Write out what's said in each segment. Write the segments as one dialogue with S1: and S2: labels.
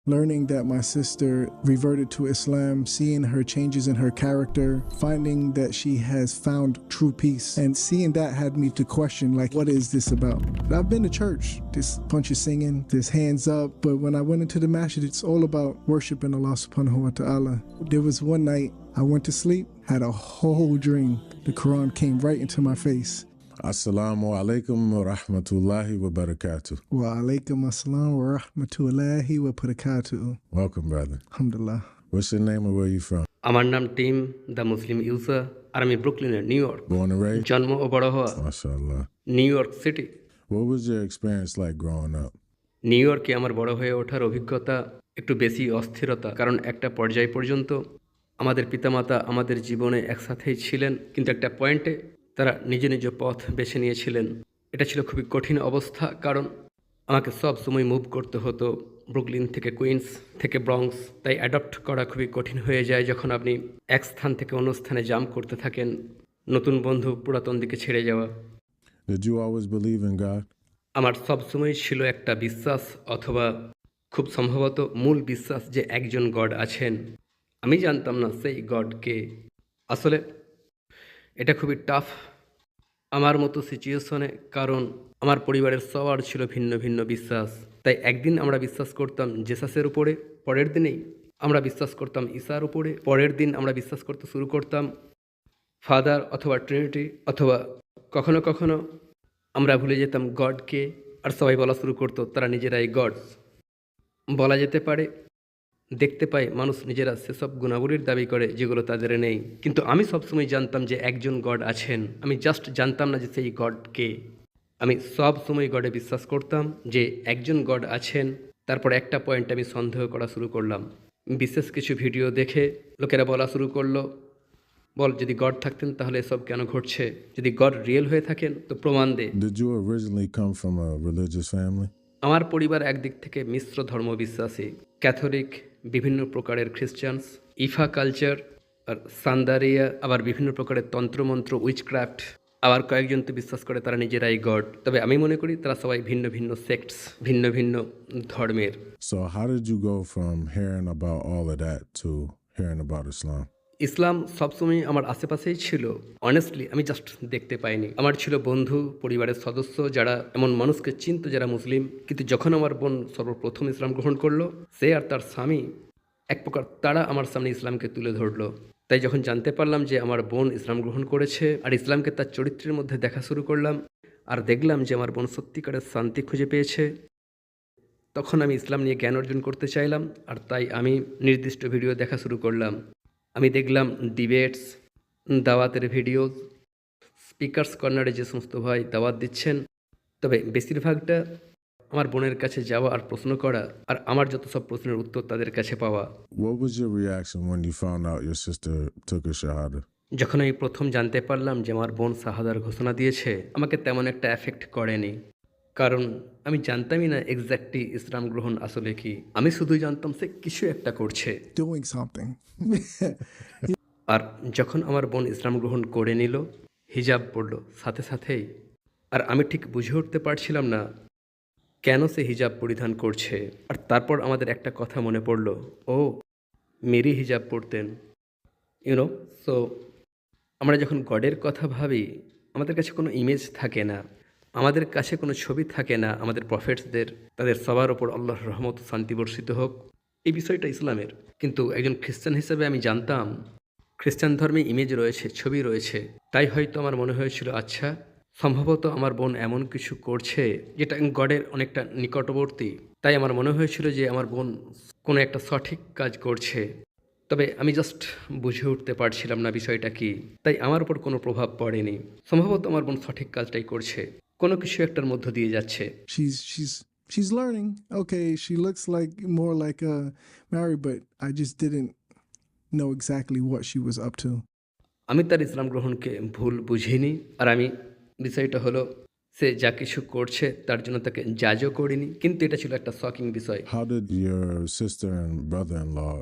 S1: Learning that my sister reverted to Islam, seeing her changes in her character, finding that she has found true peace, and seeing that had me to question, like, what is this about? I've been to church, this bunch of singing, this hands up, but when I went into the masjid, it's all about worshiping Allah subhanahu wa ta'ala. There was one night I went to sleep, had a whole dream. The Quran came right into my face.
S2: Assalamu alaikum wa rahmatullahi wa barakatuh.
S1: Wa alaikum assalam wa rahmatullahi wa barakatuh.
S2: Welcome, brother.
S1: Alhamdulillah.
S2: What's your name and where you from?
S3: আমার নাম Tim the Muslim user আর আমি ব্রুকলিনের New York
S2: Born and raised?
S3: জন্ম ও বড় হওয়া
S2: MashaAllah.
S3: New York City.
S2: What was your experience like growing up?
S3: New ইয়র্কে আমার বড় হয়ে ওঠার অভিজ্ঞতা একটু বেশি অস্থিরতা, কারণ একটা পর্যায় পর্যন্ত আমাদের পিতামাতা আমাদের জীবনে একসাথেই ছিলেন, কিন্তু একটা পয়েন্টে তারা নিজ নিজ পথ বেছে নিয়েছিলেন। এটা ছিল খুবই কঠিন অবস্থা, কারণ আমাকে সব সময় মুভ করতে হতো ব্রুকলিন থেকে কুইন্স থেকে ব্রঙ্কস। তাই অ্যাডপ্ট করা খুবই কঠিন হয়ে যায় যখন আপনি এক স্থান থেকে অন্য স্থানে জাম্প করতে থাকেন, নতুন বন্ধু, পুরাতন দিকে ছেড়ে যাওয়া।
S2: Did you always believe in God?
S3: আমার সবসময় ছিল একটা বিশ্বাস, অথবা খুব সম্ভবত মূল বিশ্বাস, যে একজন গড আছেন। আমি জানতাম না সেই গডকে। আসলে এটা খুবই টাফ আমার মতো সিচুয়েশনে, কারণ আমার পরিবারের সবার ছিল ভিন্ন ভিন্ন বিশ্বাস। তাই একদিন আমরা বিশ্বাস করতাম জেসাসের উপরে, পরের দিনেই আমরা বিশ্বাস করতাম ঈসার উপরে, পরের দিন আমরা বিশ্বাস করতে শুরু করতাম ফাদার অথবা ট্রিনিটি, অথবা কখনো কখনো আমরা ভুলে যেতাম গডকে, আর সবাই বলা শুরু করতো তারা নিজেরাই গডস। বলা যেতে পারে দেখতে পাই মানুষ নিজেরা সেসব গুণাবলীর দাবি করে যেগুলো তাদের নেই, কিন্তু আমি সবসময় জানতাম যে একজন গড আছেন। আমি জাস্ট জানতাম না যে সেই গডকে। আমি সব সময় গডে বিশ্বাস করতাম যে একজন গড আছেন। তারপর একটা পয়েন্ট আমি সন্দেহ করা শুরু করলাম। বিশেষ কিছু ভিডিও দেখে লোকেরা বলা শুরু করলো, বল যদি গড থাকতেন তাহলে এসব কেন ঘটছে, যদি গড রিয়েল হয়ে থাকেন তো প্রমাণ দে।
S2: Did you originally come from a religious family?
S3: আমার পরিবার একদিক থেকে মিশ্র ধর্মবিশ্বাসী, ক্যাথলিক, বিভিন্ন প্রকারের খ্রিস্টানস, ইফা কালচার আর সান্দারিয়া, আবার বিভিন্ন প্রকারের তন্ত্রমন্ত্র, উইচক্রাফট, আবার কয়েকজন তো বিশ্বাস করে তারা নিজেরাই গড। তবে আমি মনে করি তারা সবাই ভিন্ন ভিন্ন সেক্টস, ভিন্ন ভিন্ন ধর্মের।
S2: So how did you go from hearing about all of that to hearing about Islam?
S3: ইসলাম সবসময় আমার আশেপাশেই ছিল। অনেস্টলি আমি জাস্ট দেখতে পাইনি। আমার ছিল বন্ধু, পরিবারের সদস্য যারা এমন মানুষকে চিনত যারা মুসলিম, কিন্তু যখন আমার বোন সর্বপ্রথম ইসলাম গ্রহণ করলো, সে আর তার স্বামী এক প্রকার তারা আমার সামনে ইসলামকে তুলে ধরলো। তাই যখন জানতে পারলাম যে আমার বোন ইসলাম গ্রহণ করেছে আর ইসলামকে তার চরিত্রের মধ্যে দেখা শুরু করলাম, আর দেখলাম যে আমার বোন সত্যিকারের শান্তি খুঁজে পেয়েছে, তখন আমি ইসলাম নিয়ে জ্ঞান অর্জন করতে চাইলাম। আর তাই আমি নির্দিষ্ট ভিডিও দেখা শুরু করলাম। আমি দেখলাম ডিবেটস, দাওয়াতের ভিডিওস, স্পিকার্স কর্নারে যে সমস্ত ভাই দাওয়াত দিচ্ছেন, তবে বেশিরভাগটা আমার বোনের কাছে যাওয়া আর প্রশ্ন করা, আর আমার যত সব প্রশ্নের উত্তর তাদের কাছে পাওয়া।
S2: What was your reaction when you found out your sister took a shahada?
S3: যখন আমি প্রথম জানতে পারলাম যে আমার বোন শাহাদার ঘোষণা দিয়েছে, আমাকে তেমন একটা এফেক্ট করেনি, কারণ আমি জানতামই না এক্স্যাক্টলি ইসলাম গ্রহণ আসলে কি। আমি শুধু জানতাম সে কিছু একটা করছে।
S1: Doing something.
S3: আর যখন আমার বোন ইসলাম গ্রহণ করে নিল, হিজাব পড়লো সাথে সাথেই, আর আমি ঠিক বুঝে উঠতে পারছিলাম না কেন সে হিজাব পরিধান করছে। আর তারপর আমাদের একটা কথা মনে পড়লো, ও মেরি হিজাব পড়তেন, ইউনো। সো আমরা যখন গডের কথা ভাবি, আমাদের কাছে কোনো ইমেজ থাকে না, আমাদের কাছে কোনো ছবি থাকে না আমাদের প্রফেটসদের, তাদের সবার ওপর আল্লাহর রহমত শান্তি বর্ষিত হোক। এই বিষয়টা ইসলামের, কিন্তু একজন খ্রিস্টান হিসেবে আমি জানতাম খ্রিস্টান ধর্মে ইমেজ রয়েছে, ছবি রয়েছে। তাই হয়তো আমার মনে হয়েছিল, আচ্ছা সম্ভবত আমার বোন এমন কিছু করছে যেটা গডের অনেকটা নিকটবর্তী। তাই আমার মনে হয়েছিল যে আমার বোন কোনো একটা সঠিক কাজ করছে, তবে আমি জাস্ট বুঝে উঠতে পারছিলাম না বিষয়টা কি। তাই আমার উপর কোনো প্রভাব পড়েনি। সম্ভবত আমার বোন সঠিক কাজটাই করছে, কোনো কিছু একটার মধ্য দিয়ে যাচ্ছে।
S1: She's learning. Okay, she looks like more like Mary, but I just didn't know exactly what she was up to.
S3: আমি তার ইসলাম গ্রহণকে ভুল বুঝিনি, আর আমি বিষয়টা হলো সে যা কিছু করছে তার জন্য তাকে জাজও করিনি, কিন্তু এটা ছিল একটা শকিং বিষয়।
S2: How did your sister and brother-in-law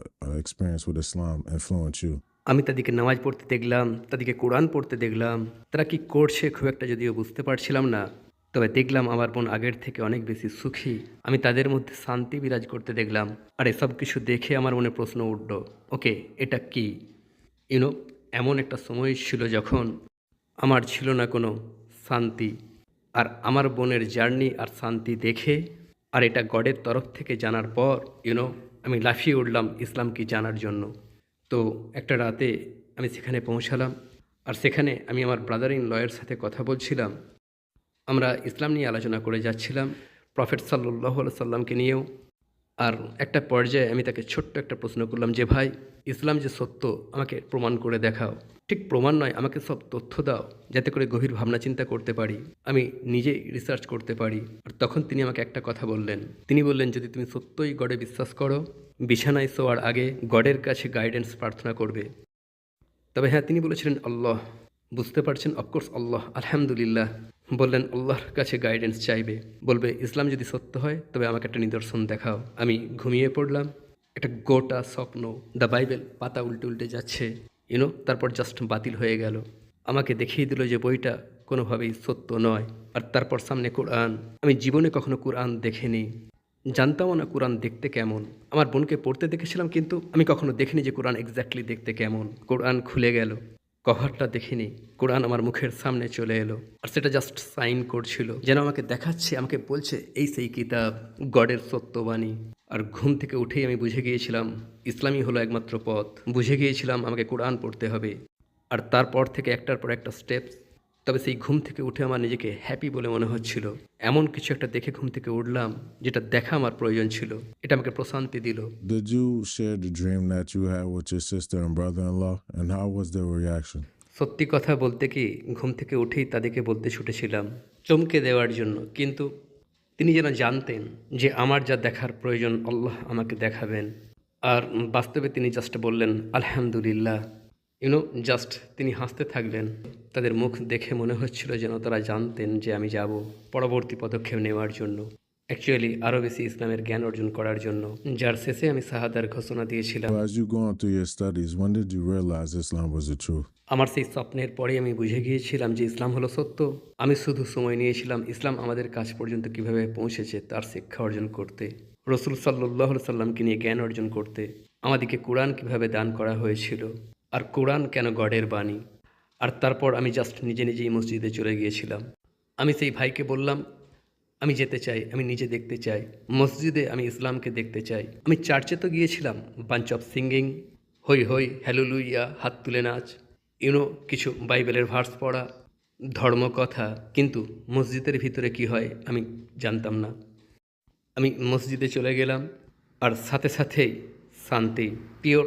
S2: experience with Islam influence you?
S3: আমি তাদেরকে নামাজ পড়তে দেখলাম, তাদেরকে কোরআন পড়তে দেখলাম, তারা কি করছে খুব একটা যদিও বুঝতে পারছিলাম না, তবে দেখলাম আমার বোন আগের থেকে অনেক বেশি সুখী। আমি তাদের মধ্যে শান্তি বিরাজ করতে দেখলাম। আর এসব কিছু দেখে আমার মনে প্রশ্ন উঠল, ওকে, এটা কি? ইউনো, এমন একটা সময় ছিল যখন আমার ছিল না কোনো শান্তি, আর আমার বোনের জার্নি আর শান্তি দেখে আর এটা গডের তরফ থেকে জানার পর আমি লাফিয়ে উঠলাম ইসলাম কি জানার জন্য। তো একটা রাতে আমি সেখানে পৌঁছালাম, আর সেখানে আমি আমার ব্রাদার ইন লয়ের সাথে কথা বলছিলাম। আমরা ইসলাম নিয়ে আলোচনা করে যাচ্ছিলাম, প্রফেট সাল্লাল্লাহু আলাইহি সাল্লামকে নিয়েও। আর একটা পর্যায়ে আমি তাকে ছোট্ট একটা প্রশ্ন করলাম যে, ভাই, ইসলাম যে সত্য আমাকে প্রমাণ করে দেখাও। ঠিক প্রমাণ নয়, আমাকে সব তথ্য দাও, যাতে করে গভীর ভাবনা চিন্তা করতে পারি, আমি নিজেই রিসার্চ করতে পারি। আর তখন তিনি আমাকে একটা কথা বললেন। তিনি বললেন, যদি তুমি সত্যই গডে বিশ্বাস করো, বিছানায় শোয়ার আগে গডের কাছে গাইডেন্স প্রার্থনা করবে। তবে হ্যাঁ, তিনি বলেছিলেন আল্লাহ। বুঝতে পারছেন? অফকোর্স আল্লাহ। আলহামদুলিল্লাহ। বললেন আল্লাহর কাছে গাইডেন্স চাইবে, বলবে ইসলাম যদি সত্য হয় তবে আমাকে একটা নিদর্শন দেখাও। আমি ঘুমিয়ে পড়লাম। একটা গোটা স্বপ্ন, দ্য বাইবেল পাতা উল্টে উল্টে যাচ্ছে, তারপর জাস্ট বাতিল হয়ে গেল। আমাকে দেখিয়ে দিল যে বইটা কোনোভাবেই সত্য নয়। আর তারপর সামনে কোরআন। আমি জীবনে কখনো কোরআন দেখিনি, জানতামও না কোরআন দেখতে কেমন। আমার বোনকে পড়তে দেখেছিলাম, কিন্তু আমি কখনো দেখিনি যে কোরআন এক্স্যাক্টলি দেখতে কেমন। কোরআন খুলে গেল, কভারটা দেখিনি, কোরআন আমার মুখের সামনে চলে এলো, আর সেটা জাস্ট সাইন করছিল, যেন আমাকে দেখাচ্ছে, আমাকে বলছে এই সেই কিতাব, গডের সত্যবাণী। আর ঘুম থেকে উঠেই আমি বুঝে গিয়েছিলাম ইসলামই হলো একমাত্র পথ। বুঝে গিয়েছিলাম আমাকে কোরআন পড়তে হবে। আর তারপর থেকে একটার পর একটা স্টেপস। তবে সেই ঘুম থেকে উঠে আমার নিজেকে হ্যাপি বলে মনে হচ্ছিল। এমন কিছু একটা দেখে ঘুম থেকে উঠলাম, যেটা দেখা আমার প্রয়োজন ছিল। এটা আমাকে প্রশান্তি দিল।
S2: Did you share the dream that you had with your sister and brother-in-law, and how was their reaction?
S3: সত্যি কথা বলতে কি, ঘুম থেকে উঠেই তাদেরকে বলতে ছুটেছিলাম, চমকে দেওয়ার জন্য। কিন্তু তিনি যেন জানতেন যে আমার যা দেখার প্রয়োজন আল্লাহ আমাকে দেখাবেন। আর বাস্তবে তিনি জাস্ট বললেন আলহামদুলিল্লাহ। জাস্ট তিনি হাসতে থাকলেন। তাদের মুখ দেখে মনে হচ্ছিল যেন তারা জানতেন যে আমি যাব পরবর্তী পদক্ষেপ নেওয়ার জন্য, অ্যাকচুয়ালি আরও বেশি ইসলামের জ্ঞান অর্জন করার জন্য, যার শেষে আমি শাহাদার ঘোষণা দিয়েছিলাম।
S2: So as you going through your studies, when did you realize Islam was the truth?
S3: আমার সেই স্বপ্নের পরে আমি বুঝে গিয়েছিলাম যে ইসলাম হলো সত্য। আমি শুধু সময় নিয়েছিলাম ইসলাম আমাদের কাছ পর্যন্ত কিভাবে পৌঁছেছে তার শিক্ষা অর্জন করতে, রসুল সাল্লাল্লাহু আলাইহি সাল্লামকে নিয়ে জ্ঞান অর্জন করতে, আমাদেরকে কোরআন কিভাবে দান করা হয়েছিল, আর কোরআন কেন গডের বাণী। আর তারপর আমি জাস্ট নিজে নিজেই মসজিদে চলে গিয়েছিলাম। আমি সেই ভাইকে বললাম, আমি যেতে চাই, আমি নিজে দেখতে চাই, মসজিদে আমি ইসলামকে দেখতে চাই। আমি চার্চে তো গিয়েছিলাম, বাঞ্চ অফ সিঙ্গিং, হই হই, হ্যালেলুইয়া, হাত তুলে নাচ, কিছু বাইবেলের ভার্স পড়া, ধর্মকথা। কিন্তু মসজিদের ভিতরে কি হয় আমি জানতাম না। আমি মসজিদে চলে গেলাম, আর সাথে সাথেই শান্তি, পিওর।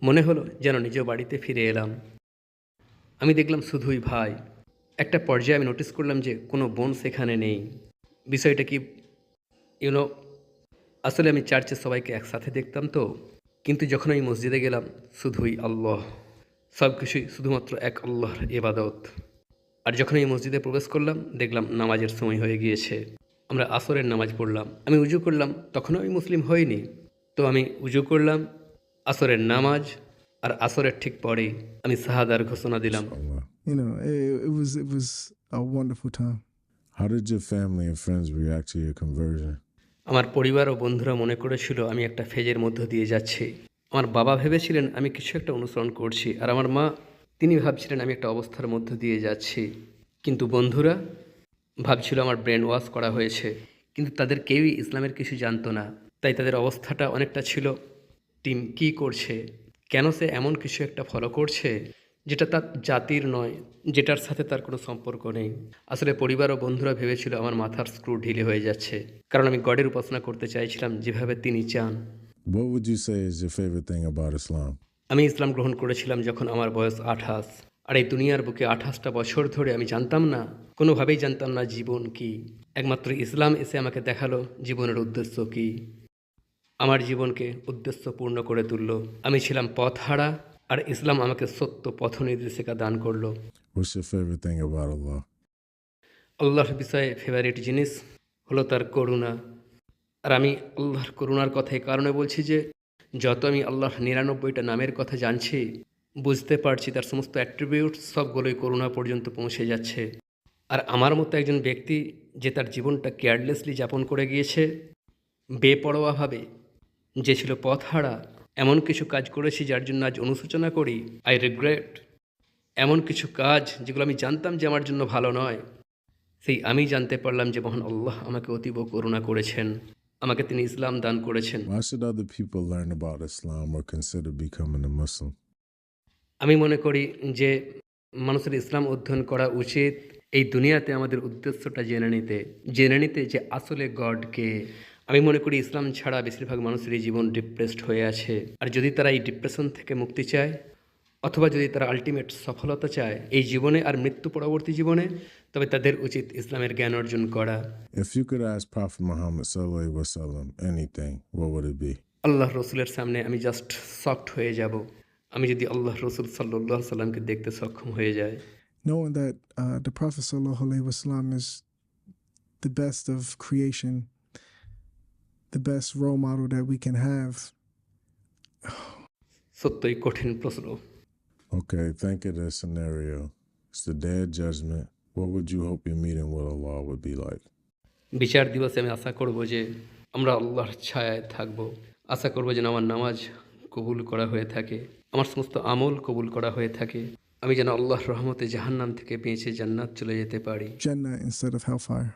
S3: মনে হলো যেন নিজ বাড়িতে ফিরে এলাম। আমি দেখলাম শুধুই ভাই। একটা পর্যায়ে আমি নোটিস করলাম যে কোনো বোন সেখানে নেই। বিষয়টা কি, আসলে আমি চার্চে সবাইকে একসাথে দেখতাম তো, কিন্তু যখন আমি মসজিদে গেলাম শুধুই আল্লাহ, সব কিছুই শুধুমাত্র এক আল্লাহর ইবাদত। আর যখন আমি মসজিদে প্রবেশ করলাম দেখলাম নামাজের সময় হয়ে গিয়েছে। আমরা আসরের নামাজ পড়লাম। আমি উজু করলাম, তখনও আমি মুসলিম হইনি। তো আমি উজু করলাম, আসরের নামাজ, আর আসরের ঠিক পরেই আমি শাহাদার ঘোষণা দিলাম।
S2: Allah.
S1: It was a wonderful time.
S2: How did your family and friends react to your conversion?
S3: আমার পরিবার ও বন্ধুরা মনে করেছিল আমি একটা ফেজের মধ্য দিয়ে যাচ্ছি। আমার বাবা ভেবেছিলেন আমি কিছু একটা অনুসরণ করছি, আর আমার মা, তিনি ভাবছিলেন আমি একটা অবস্থার মধ্য দিয়ে যাচ্ছি। কিন্তু বন্ধুরা ভাবছিল আমার ব্রেন ওয়াশ করা হয়েছে। কিন্তু তাদের কেউই ইসলামের কিছু জানতো না, তাই তাদের অবস্থাটা অনেকটা ছিল টিম কী করছে, কেন সে এমন কিছু একটা ফলো করছে যেটা তার জাতির নয়, যেটার সাথে তার কোনো সম্পর্ক নেই। আসলে পরিবার ও বন্ধুরা ভেবেছিল আমার মাথার স্ক্রু ঢিলে হয়ে যাচ্ছে, কারণ আমি গডের উপাসনা করতে চাইছিলাম যেভাবে তিনি চান।
S2: What would you say is your favorite thing about Islam?
S3: আমি ইসলাম গ্রহণ করেছিলাম যখন আমার বয়স 28, আর এই দুনিয়ার বুকে 28টা বছর ধরে আমি জানতাম না, কোনোভাবেই জানতাম না জীবন কি। একমাত্র ইসলাম এসে আমাকে দেখালো জীবনের উদ্দেশ্য কি, আমার জীবনকে উদ্দেশ্যপূর্ণ করে তুলল। আমি ছিলাম পথহারা, আর ইসলাম আমাকে সত্য পথ নির্দেশিকা দান করলো।
S2: What's your favorite thing about Allah?
S3: আল্লাহর বিষয়ে ফেভারিট জিনিস হলো তার করুণা। আর আমি আল্লাহর করুণার কথা এই কারণে বলছি যে যত আমি আল্লাহর 99টা নামের কথা জানছি, বুঝতে পারছি তার সমস্ত অ্যাট্রিবিউটস সবগুলোই করুণা পর্যন্ত পৌঁছে যাচ্ছে। আর আমার মতো একজন ব্যক্তি যে তার জীবনটা কেয়ারলেসলি যাপন করে গিয়েছে, বেপরোয়াভাবে, যে ছিল পথহারা, এমন কিছু কাজ করেছি যার জন্য আজ অনুশোচনা করি, আই রিগ্রেট। এমন কিছু কাজ যেগুলো আমি জানতাম যে আমার জন্য ভালো নয়, সেই আমি জানতে পারলাম যে মহান আল্লাহ আমাকে অতীব করুণা করেছেন, আমাকে তিনি ইসলাম দান করেছেন।
S2: Why should other people learn about Islam or consider becoming a Muslim?
S3: আমি মনে করি যে মানুষের ইসলাম অধ্যয়ন করা উচিত এই দুনিয়াতে আমাদের উদ্দেশ্যটা জেনে নিতে যে আসলে গডকে। আমি মনে করি ইসলাম ছাড়া বেশিরভাগ মানুষেরই জীবন ডিপ্রেসড হয়ে আছে, আর যদি তারা এই ডিপ্রেশন থেকে মুক্তি চায়, অথবা যদি তারা আলটিমেট সফলতা চায় এই জীবনে আর মৃত্যু পরবর্তী জীবনে, তবে তাদের উচিত ইসলামের জ্ঞান অর্জন করা।
S2: If you could ask Prophet Muhammad sallallahu alaihi wasallam anything, what would it be?
S3: আল্লাহ রসুলের সামনে আমি জাস্ট শকড হয়ে যাব, আমি যদি আল্লাহ রসুল সাল্লাল্লাহু আলাইহি সাল্লামকে দেখতে সক্ষম হয়ে যায়।
S1: Knowing that the Prophet sallallahu alaihi wasallam is the best of creation, the best role model that we can have.
S3: সত্যই কঠিন প্রশ্ন।
S2: Okay, think of this scenario. It's the day of judgment. What would you hope your meeting with Allah would be like?
S3: বিচার দিবসে আমি আশা করব যে আমরা আল্লাহর ছায়ায় থাকব, আশা করব যেন আমার নামাজ কবুল করা হয়ে থাকে, আমার সমস্ত আমল কবুল করা হয়ে থাকে, আমি যেন আল্লাহর রহমতে জাহান্নাম থেকে বেঁচে জান্নাত চলে যেতে পারি।
S1: Jannah instead of hellfire.